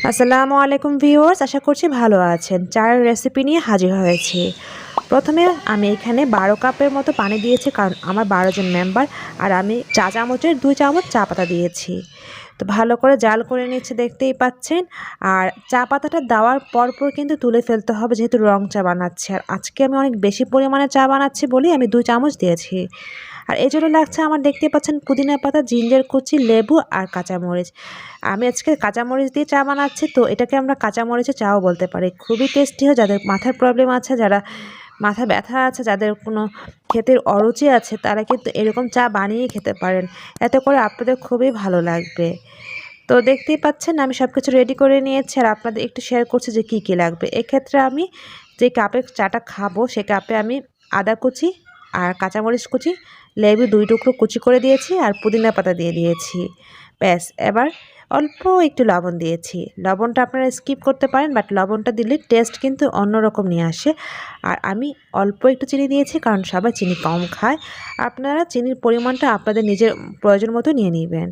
আসসালামু আলাইকুম ভিউয়ার্স, আশা করছি ভালো আছেন। চায়ের রেসিপি নিয়ে হাজির হয়েছি। প্রথমে আমি এখানে 12 কাপের মতো পানি দিয়েছি, কারণ আমার 12 জন মেম্বার আর আমি চা চামচের 2 চামচ চা পাতা দিয়েছি। তো ভালো করে জাল করে নিচ্ছে, দেখতেই পাচ্ছেন। আর চা পাতাটা দেওয়ার পরপর কিন্তু তুলে ফেলতে হবে, যেহেতু রং চা বানাচ্ছি। আর আজকে আমি অনেক বেশি পরিমাণে চা বানাচ্ছি বলেই আমি 2 চামচ দিয়েছি। আর এজন্য লাগছে আমার, দেখতে পাচ্ছেন, পুদিনা পাতা, জিঞ্জার কুচি, লেবু আর কাঁচামরিচ। আমি আজকে কাঁচামরিচ দিয়ে চা বানাচ্ছি, তো এটাকে আমরা কাঁচামরিচের চাও বলতে পারি। খুবই টেস্টি হয়। যাদের মাথার প্রবলেম আছে, যারা মাথা ব্যথা আছে, যাদের কোনো খেতের অরুচি আছে, তারা কিন্তু এরকম চা বানিয়ে খেতে পারেন। এতে করে আপনাদের খুবই ভালো লাগবে। তো দেখতেই পাচ্ছেন আমি সব কিছু রেডি করে নিয়েছি, আর আপনাদের একটু শেয়ার করছি যে কী কী লাগবে। এক্ষেত্রে আমি যে কাপে চাটা খাবো, সে কাপে আমি আদা কুচি আর কাঁচামরিচ কুচি, লেবু 2 টুকরো কুচি করে দিয়েছি, আর পুদিনা পাতা দিয়ে দিয়েছি। ব্যাস, এবার অল্প একটু লবণ দিয়েছি। লবণটা আপনারা স্কিপ করতে পারেন, বাট লবণটা দিলে টেস্ট কিন্তু অন্যরকম নিয়ে আসে। আর আমি অল্প একটু চিনি দিয়েছি, কারণ সবাই চিনি কম খায়। আপনারা চিনির পরিমাণটা আপনাদের নিজের প্রয়োজন মতো নিয়ে নেবেন।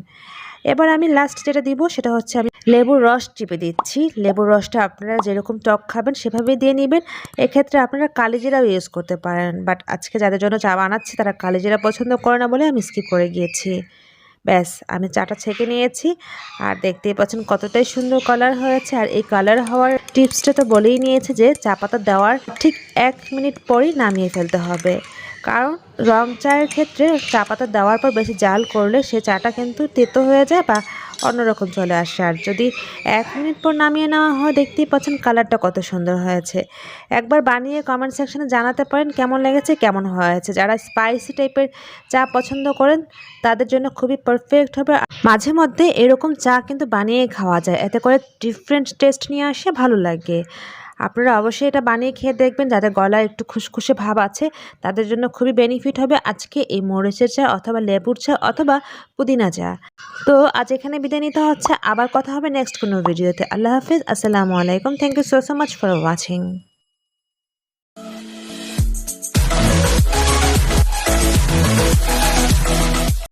এবার আমি লাস্ট যেটা দিব সেটা হচ্ছে আমি লেবুর রস চিপে দিচ্ছি। লেবুর রসটা আপনারা যেরকম টক খাবেন সেভাবেই দিয়ে নেবেন। এক্ষেত্রে আপনারা কালিজিরাও ইউজ করতে পারেন, বাট আজকে যাদের জন্য চা বানাচ্ছি তারা কালিজিরা পছন্দ করে না বলে আমি স্কিপ করে গিয়েছি। ব্যাস, আমি চাটা ছেঁকে নিয়েছি, আর দেখতেই পাচ্ছেন কতটাই সুন্দর কালার হয়েছে। আর এই কালার হওয়ার টিপসটা তো বলেই নিয়েছে যে চা পাতা দেওয়ার ঠিক 1 মিনিট পরই নামিয়ে ফেলতে হবে, কারণ রং চায়ের ক্ষেত্রে চা পাতা দেওয়ার পর বেশি জাল করলে সে চাটা কিন্তু তেতো হয়ে যায় বা অন্যরকম চলে আসে। আর যদি 1 মিনিট পর নামিয়ে নেওয়া হয়, দেখতেই পাচ্ছেন কালারটা কত সুন্দর হয়েছে। একবার বানিয়ে কমেন্ট সেকশনে জানাতে পারেন কেমন লেগেছে, কেমন হয়েছে। যারা স্পাইসি টাইপের চা পছন্দ করেন তাদের জন্য খুবই পারফেক্ট হবে। মাঝে মধ্যে এরকম চা কিন্তু বানিয়ে খাওয়া যায়, এতে করে ডিফারেন্ট টেস্ট নিয়ে আসে, ভালো লাগে। আপনারা অবশ্যই এটা বানিয়ে খেয়ে দেখবেন। যাদের গলায় একটু খুসখুসে ভাব আছে তাদের জন্য খুবই বেনিফিট হবে আজকে এই মরিচের চা অথবা লেবুর চা অথবা পুদিনা চা। তো আজ এখানে বিদায় নিতে হচ্ছে, আবার কথা হবে নেক্সট কোনো ভিডিওতে। আল্লাহ হাফিজ, আসসালামু আলাইকুম। Thank you so much for watching.